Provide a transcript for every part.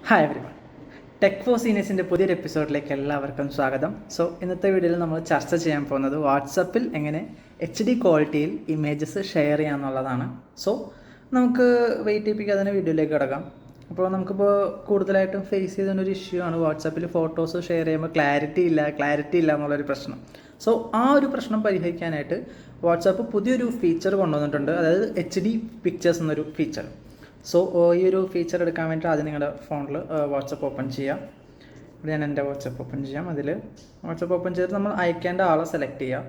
Hi everyone, tech four സീനിയേഴ്സിൻ്റെ പുതിയൊരു എപ്പിസോഡിലേക്ക് എല്ലാവർക്കും സ്വാഗതം. സോ ഇന്നത്തെ വീഡിയോയിൽ നമ്മൾ ചർച്ച ചെയ്യാൻ പോകുന്നത് വാട്സപ്പിൽ എങ്ങനെ HD ക്വാളിറ്റിയിൽ ഇമേജസ് ഷെയർ ചെയ്യാമെന്നുള്ളതാണ്. സോ നമുക്ക് വെയിറ്റ് ചെയ്യിപ്പിക്കാതെ തന്നെ വീഡിയോയിലേക്ക് കിടക്കാം. അപ്പോൾ നമുക്കിപ്പോൾ കൂടുതലായിട്ടും ഫേസ് ചെയ്തൊരു ഇഷ്യൂ ആണ് വാട്സപ്പിൽ ഫോട്ടോസ് ഷെയർ ചെയ്യുമ്പോൾ ക്ലാരിറ്റി ഇല്ല എന്നുള്ളൊരു പ്രശ്നം. സോ ആ ഒരു പ്രശ്നം പരിഹരിക്കാനായിട്ട് വാട്സപ്പ് പുതിയൊരു ഫീച്ചർ കൊണ്ടുവന്നിട്ടുണ്ട്, അതായത് HD പിക്ചേഴ്സ് എന്നൊരു ഫീച്ചർ. സോ ഈ ഒരു ഫീച്ചർ എടുക്കാൻ വേണ്ടി ആദ്യം നിങ്ങളുടെ ഫോണിൽ വാട്സപ്പ് ഓപ്പൺ ചെയ്യാം. ഇവിടെ ഞാൻ എൻ്റെ വാട്സപ്പ് ഓപ്പൺ ചെയ്യാം. അതിൽ വാട്സപ്പ് ഓപ്പൺ ചെയ്തിട്ട് നമ്മൾ അയക്കേണ്ട ആളെ സെലക്ട് ചെയ്യാം.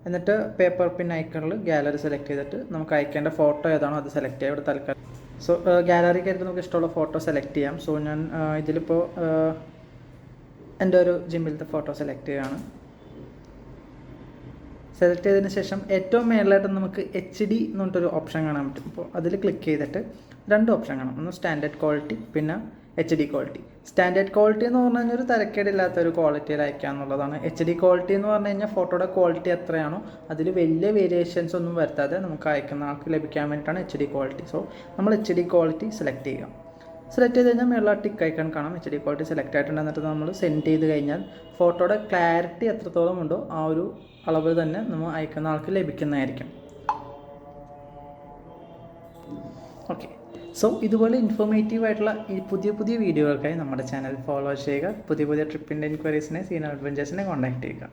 എന്നിട്ട് പേപ്പർ പിൻ ഐക്കണിൽ ഗാലറി സെലക്ട് ചെയ്തിട്ട് നമുക്ക് അയക്കേണ്ട ഫോട്ടോ ഏതാണോ അത് സെലക്ട് ചെയ്യാം. ഇവിടെ തൽക്കാലം സോ ഗാലറി കയറിയിട്ട് നമുക്ക് ഇഷ്ടമുള്ള ഫോട്ടോ സെലക്ട് ചെയ്യാം. സോ ഞാൻ ഇതിലിപ്പോൾ എൻ്റെ ഒരു ജിമ്മിലത്തെ ഫോട്ടോ സെലക്ട് ചെയ്യുകയാണ്. സെലക്ട് ചെയ്തതിന് ശേഷം ഏറ്റവും മേളിലായിട്ട് നമുക്ക് HD എന്ന് പറഞ്ഞിട്ടൊരു ഓപ്ഷൻ കാണാൻ പറ്റും. അപ്പോൾ അതിൽ ക്ലിക്ക് ചെയ്തിട്ട് രണ്ട് ഓപ്ഷൻ കാണാം. ഒന്ന് സ്റ്റാൻഡേർഡ് ക്വാളിറ്റി, പിന്നെ HD ക്വാളിറ്റി. സ്റ്റാൻഡേർഡ് ക്വാളിറ്റി എന്ന് പറഞ്ഞു കഴിഞ്ഞാൽ ഒരു തരക്കേടില്ലാത്തൊരു ക്വാളിറ്റിയിൽ അയക്കുക എന്നുള്ളതാണ്. HD ക്വാളിറ്റി എന്ന് പറഞ്ഞു കഴിഞ്ഞാൽ ഫോട്ടോയുടെ ക്വാളിറ്റി എത്രയാണോ അതിൽ വലിയ വേരിയേഷൻസ് ഒന്നും വരുത്താതെ നമുക്ക് അയക്കുന്ന ആൾക്ക് ലഭിക്കാൻ വേണ്ടിയിട്ടാണ് HD ക്വാളിറ്റി. സോ നമ്മൾ HD ക്വാളിറ്റി സെലക്ട് ചെയ്യുക. സെലക്ട് ചെയ്ത് കഴിഞ്ഞാൽ മേളിൽ ടിക്ക് ഐക്കൺ കാണാം. HD ക്വാളിറ്റി സെലക്ട് ആയിട്ടുണ്ട്. എന്നിട്ട് നമ്മൾ സെൻഡ് ചെയ്ത് കഴിഞ്ഞാൽ ഫോട്ടോയുടെ ക്ലാരിറ്റി എത്രത്തോളം ഉണ്ടോ ആ ഒരു അളവ് തന്നെ നമ്മൾ അയക്കുന്ന ആൾക്ക് ലഭിക്കുന്നതായിരിക്കും. ഓക്കെ, സോ ഇതുപോലെ ഇൻഫോർമേറ്റീവ് ആയിട്ടുള്ള ഈ പുതിയ വീഡിയോകൾക്കായി നമ്മുടെ ചാനൽ ഫോളോ ചെയ്യുക. പുതിയ ട്രിപ്പിൻ്റെ എൻക്വയറീസിനെ സീന അഡ്വഞ്ചേഴ്സിനെ കോൺടാക്ട് ചെയ്യുക.